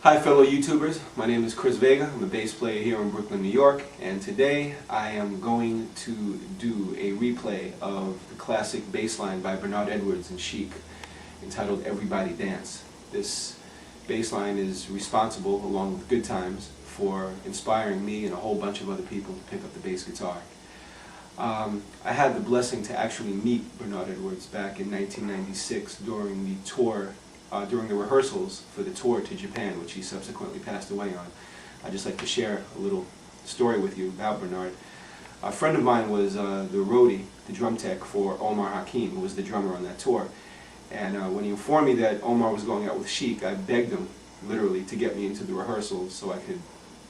Hi fellow YouTubers, my name is Chris Vega. I'm a bass player here in Brooklyn, New York, and today I am going to do a replay of the classic Bassline by Bernard Edwards and Chic entitled Everybody Dance. This bassline is responsible, along with Good Times, for inspiring me and a whole bunch of other people to pick up the bass guitar. I had the blessing to actually meet Bernard Edwards back in 1996 during the tour, during the rehearsals for the tour to Japan, which he subsequently passed away on. I'd just like to share a little story with you about Bernard. A friend of mine was the roadie, the drum tech for Omar Hakim, who was the drummer on that tour. And when he informed me that Omar was going out with Chic, I begged him, literally, to get me into the rehearsals so I could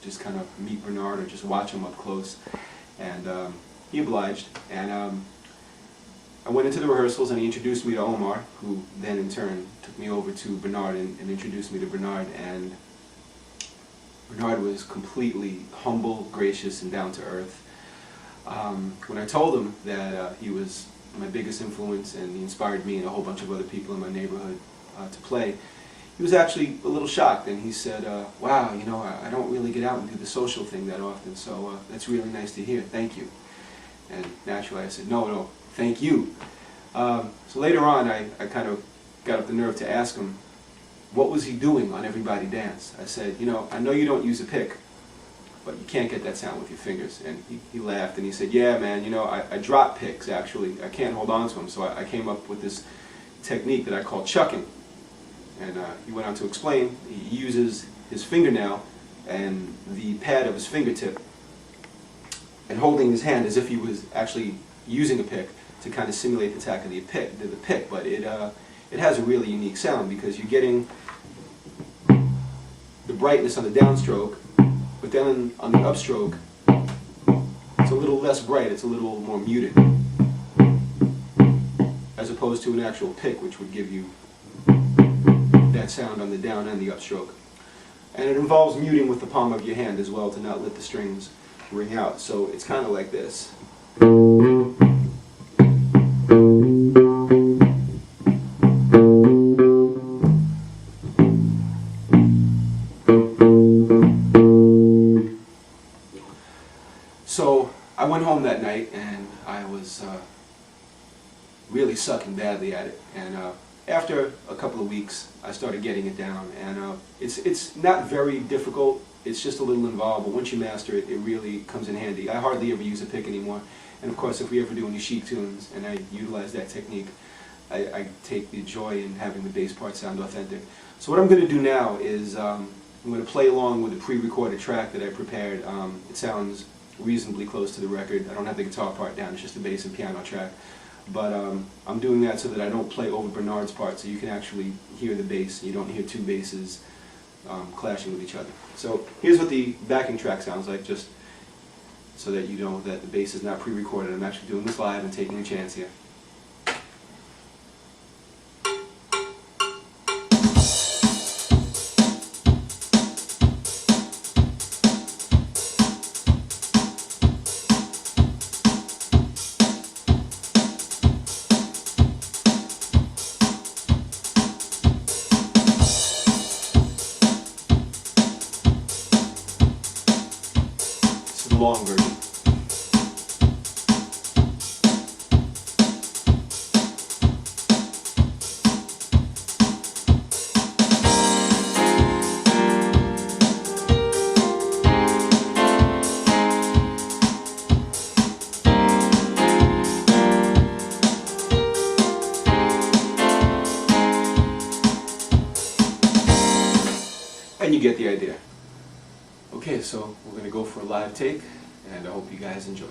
just kind of meet Bernard or just watch him up close. And he obliged, and I went into the rehearsals and he introduced me to Omar, who then in turn took me over to Bernard and introduced me to Bernard. And Bernard was completely humble, gracious, and down to earth. When I told him that he was my biggest influence and he inspired me and a whole bunch of other people in my neighborhood to play, he was actually a little shocked, and he said, wow, you know, I don't really get out and do the social thing that often, so that's really nice to hear, thank you. And naturally I said, no, thank you. So later on I kind of got up the nerve to ask him, what was he doing on Everybody Dance? I said, you know, I know you don't use a pick, but you can't get that sound with your fingers. And he laughed and he said, yeah man, you know, I drop picks actually. I can't hold on to them, so I came up with this technique that I call chucking. And he went on to explain, he uses his fingernail and the pad of his fingertip and holding his hand as if he was actually using a pick to kind of simulate the attack of the pick, but it has a really unique sound because you're getting the brightness on the downstroke, but then on the upstroke it's a little less bright, it's a little more muted, as opposed to an actual pick, which would give you that sound on the down and the upstroke. And it involves muting with the palm of your hand as well to not let the strings ring out. So it's kind of like this. So I went home that night and I was really sucking badly at it. And after a couple of weeks, I started getting it down, and it's not very difficult. It's just a little involved, but once you master it, it really comes in handy. I hardly ever use a pick anymore, and of course, if we ever do any Chic tunes and I utilize that technique, I take the joy in having the bass part sound authentic. So what I'm going to do now is I'm going to play along with a pre-recorded track that I prepared. It sounds reasonably close to the record. I don't have the guitar part down; it's just a bass and piano track. But I'm doing that so that I don't play over Bernard's part, so you can actually hear the bass. You don't hear two basses clashing with each other. So here's what the backing track sounds like, just so that you know that the bass is not pre-recorded. I'm actually doing this live and taking a chance here. Long version. And you get the idea. Okay, so we're going to go for a live take, and I hope you guys enjoy.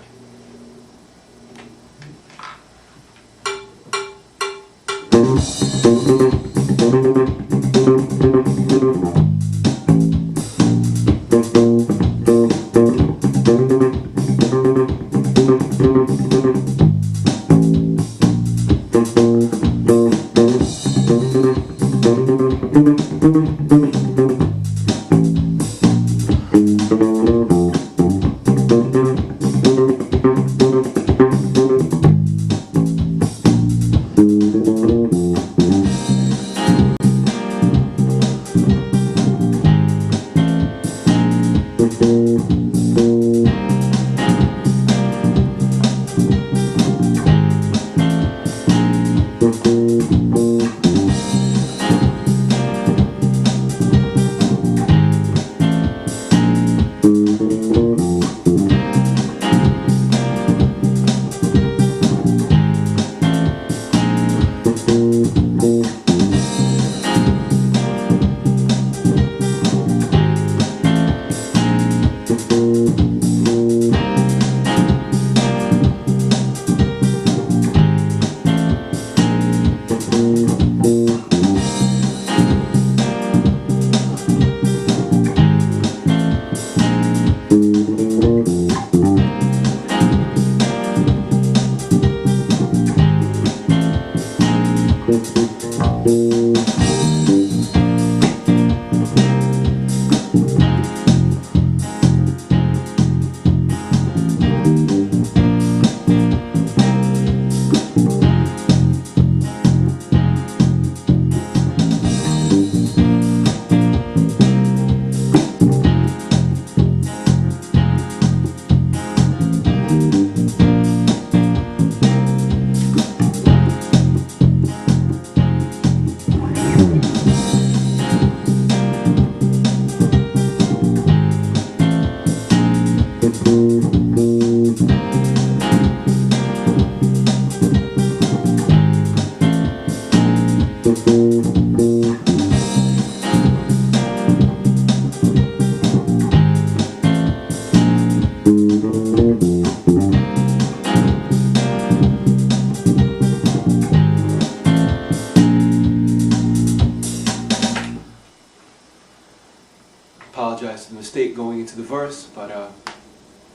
Apologize for the mistake going into the verse, but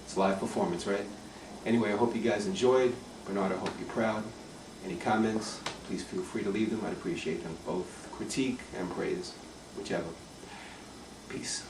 it's a live performance, right? Anyway, I hope you guys enjoyed. Bernard, I hope you're proud. Any comments, please feel free to leave them. I'd appreciate them, both critique and praise, whichever. Peace.